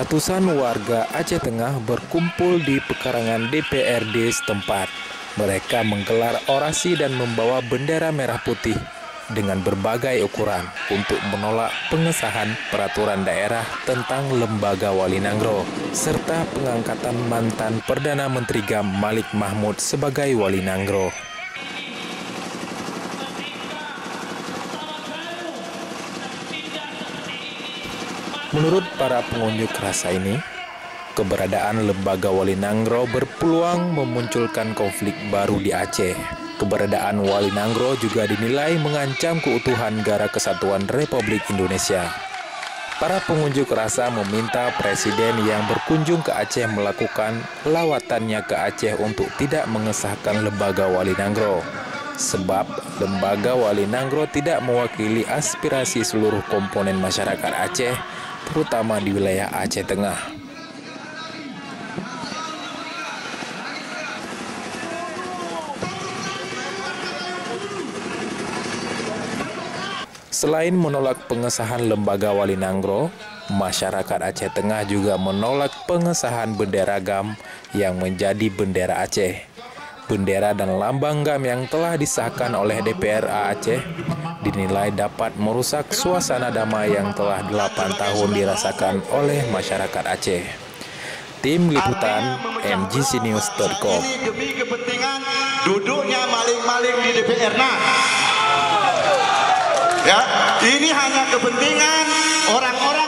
Ratusan warga Aceh Tengah berkumpul di pekarangan DPRD setempat. Mereka menggelar orasi dan membawa bendera merah putih dengan berbagai ukuran untuk menolak pengesahan peraturan daerah tentang Lembaga Wali Nanggro serta pengangkatan mantan Perdana Menteri GAM Malik Mahmud sebagai Wali Nanggro. Menurut para pengunjuk rasa ini, keberadaan Lembaga Wali Nanggro berpeluang memunculkan konflik baru di Aceh. Keberadaan Wali Nanggro juga dinilai mengancam keutuhan Negara Kesatuan Republik Indonesia. Para pengunjuk rasa meminta Presiden yang berkunjung ke Aceh melakukan lawatannya ke Aceh untuk tidak mengesahkan Lembaga Wali Nanggro. Sebab Lembaga Wali Nanggro tidak mewakili aspirasi seluruh komponen masyarakat Aceh, terutama di wilayah Aceh Tengah. Selain menolak pengesahan Lembaga Wali Nanggro, masyarakat Aceh Tengah juga menolak pengesahan bendera GAM yang menjadi bendera Aceh. Bendera dan lambang GAM yang telah disahkan oleh DPR Aceh dinilai dapat merusak suasana damai yang telah 8 tahun dirasakan oleh masyarakat Aceh. Tim Liputan MGCnews.com. Ini demi kepentingan duduknya maling-maling di DPR. Ya, ini hanya kepentingan orang-orang